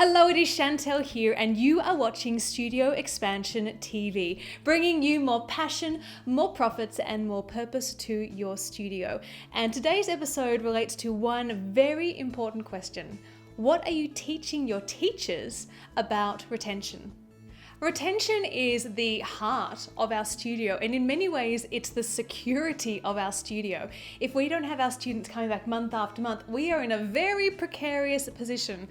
Hello, it is Chantel here, and you are watching Studio Expansion TV, bringing you more passion, more profits, and more purpose to your studio. And today's episode relates to one very important question. What are you teaching your teachers about retention? Retention is the heart of our studio, and in many ways, it's the security of our studio. If we don't have our students coming back month after month, we are in a very precarious position.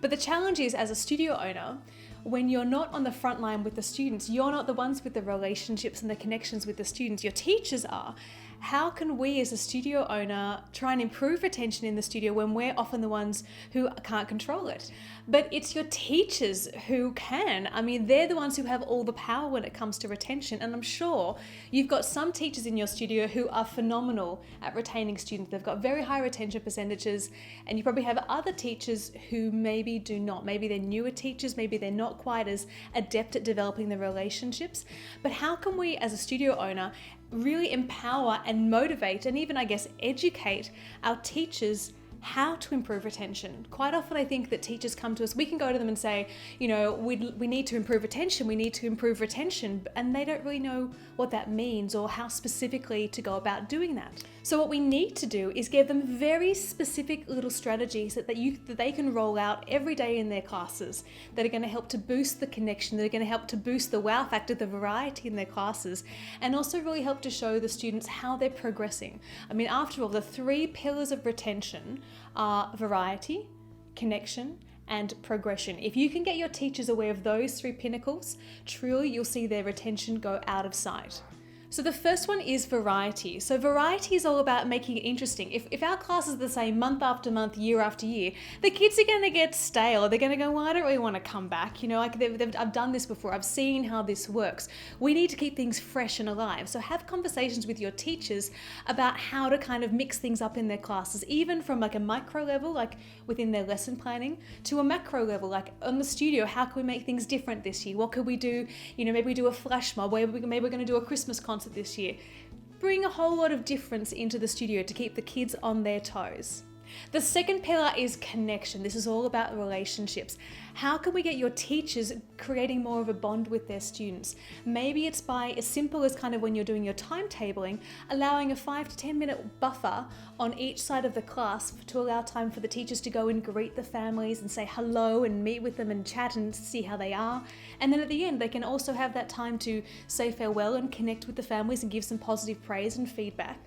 But the challenge is, as a studio owner, when you're not on the front line with the students, you're not the ones with the relationships and the connections with the students, your teachers are. How can we as a studio owner try and improve retention in the studio when we're often the ones who can't control it? But it's your teachers who can. I mean, they're the ones who have all the power when it comes to retention. And I'm sure you've got some teachers in your studio who are phenomenal at retaining students. They've got very high retention percentages. And you probably have other teachers who maybe do not. Maybe they're newer teachers. Maybe they're not quite as adept at developing the relationships. But how can we as a studio owner really empower and motivate and even, I guess, educate our teachers how to improve retention? Quite often I think that teachers come to us, we can go to them and say, we need to improve retention, and they don't really know what that means or how specifically to go about doing that. So what we need to do is give them very specific little strategies that they can roll out every day in their classes that are going to help to boost the connection, that are going to help to boost the wow factor, the variety in their classes, and also really help to show the students how they're progressing. I mean, after all, the three pillars of retention are variety, connection, and progression. If you can get your teachers aware of those three pinnacles, truly you'll see their retention go out of sight. So the first one is variety. So variety is all about making it interesting. If our classes are the same month after month, year after year, the kids are going to get stale. They're going to go, well, I don't really want to come back. I've done this before. I've seen how this works. We need to keep things fresh and alive. So have conversations with your teachers about how to kind of mix things up in their classes, even from like a micro level, like within their lesson planning, to a macro level, like on the studio. How can we make things different this year? What could we do? Maybe we do a flash mob. Maybe we're going to do a Christmas concert this year. Bring a whole lot of difference into the studio to keep the kids on their toes. The second pillar is connection. This is all about relationships. How can we get your teachers creating more of a bond with their students? Maybe it's by as simple as kind of when you're doing your timetabling, allowing a 5 to 10 minute buffer on each side of the class to allow time for the teachers to go and greet the families and say hello and meet with them and chat and see how they are. And then at the end, they can also have that time to say farewell and connect with the families and give some positive praise and feedback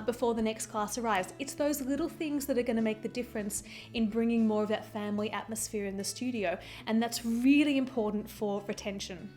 before the next class arrives. It's those little things that are going to make the difference in bringing more of that family atmosphere in the studio. And that's really important for retention.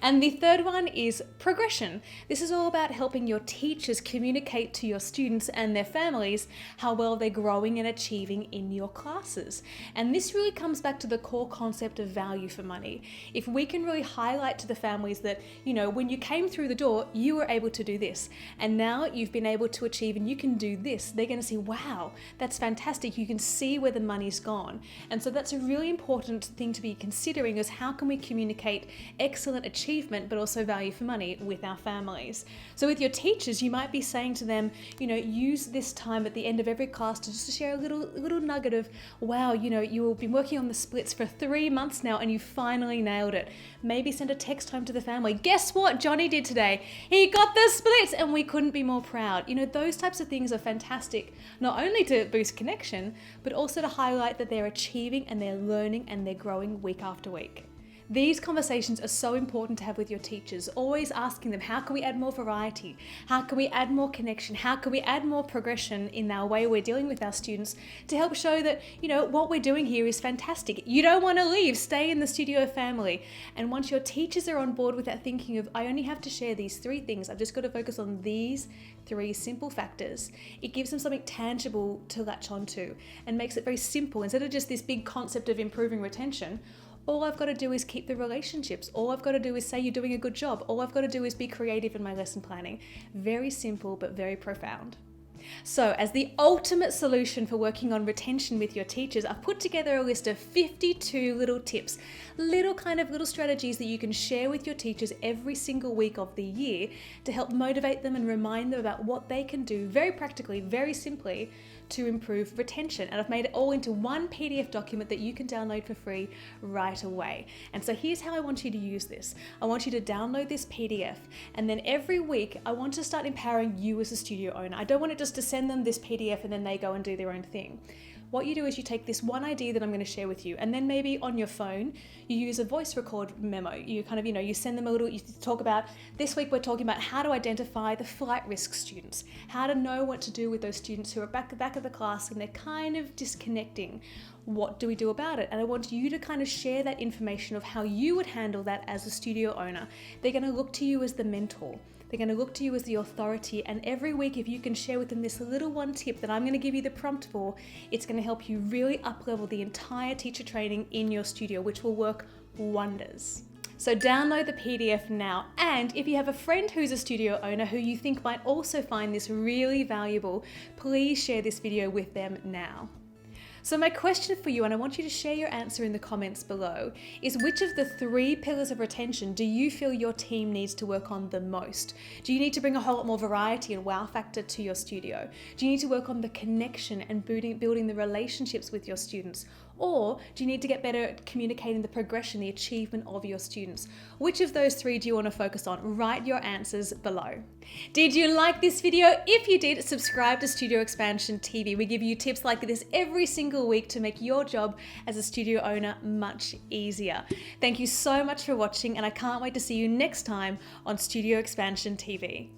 And the third one is progression. This is all about helping your teachers communicate to your students and their families how well they're growing and achieving in your classes. And this really comes back to the core concept of value for money. If we can really highlight to the families that, when you came through the door, you were able to do this, and now you've been able to achieve and you can do this, they're going to see, wow, that's fantastic. You can see where the money's gone. And so that's a really important thing to be considering, is how can we communicate excellent achievement but also value for money with our families. So with your teachers, you might be saying to them, use this time at the end of every class to just share a little nugget of, wow, you've been working on the splits for 3 months now and you finally nailed it. Maybe send a text home to the family. Guess what Johnny did today? He got the splits and we couldn't be more proud. Those types of things are fantastic, not only to boost connection, but also to highlight that they're achieving and they're learning and they're growing week after week. These conversations are so important to have with your teachers, always asking them, how can we add more variety? How can we add more connection? How can we add more progression in our way we're dealing with our students to help show that, what we're doing here is fantastic. You don't want to leave, stay in the studio family. And once your teachers are on board with that thinking of, I only have to share these 3 things, I've just got to focus on these 3 simple factors, it gives them something tangible to latch onto and makes it very simple. Instead of just this big concept of improving retention, all I've got to do is keep the relationships. All I've got to do is say you're doing a good job. All I've got to do is be creative in my lesson planning. Very simple, but very profound. So, as the ultimate solution for working on retention with your teachers, I've put together a list of 52 little tips, little strategies that you can share with your teachers every single week of the year to help motivate them and remind them about what they can do very practically, very simply to improve retention. And I've made it all into one PDF document that you can download for free right away. And so here's how I want you to use this. I want you to download this PDF, and then every week I want to start empowering you as a studio owner. I don't want it just to send them this PDF and then they go and do their own thing. What you do is you take this one idea that I'm going to share with you, and then maybe on your phone, you use a voice record memo. You you send them a little, you talk about, this week we're talking about how to identify the flight risk students, how to know what to do with those students who are back of the class and they're kind of disconnecting. What do we do about it? And I want you to kind of share that information of how you would handle that as a studio owner. They're going to look to you as the mentor. They're going to look to you as the authority, and every week if you can share with them this little one tip that I'm going to give you the prompt for, it's going to help you really up-level the entire teacher training in your studio, which will work wonders. So download the PDF now, and if you have a friend who's a studio owner who you think might also find this really valuable, please share this video with them now. So my question for you, and I want you to share your answer in the comments below, is which of the 3 pillars of retention do you feel your team needs to work on the most? Do you need to bring a whole lot more variety and wow factor to your studio? Do you need to work on the connection and building the relationships with your students? Or do you need to get better at communicating the progression, the achievement of your students? Which of those 3 do you want to focus on? Write your answers below. Did you like this video? If you did, subscribe to Studio Expansion TV. We give you tips like this every single week to make your job as a studio owner much easier. Thank you so much for watching, and I can't wait to see you next time on Studio Expansion TV.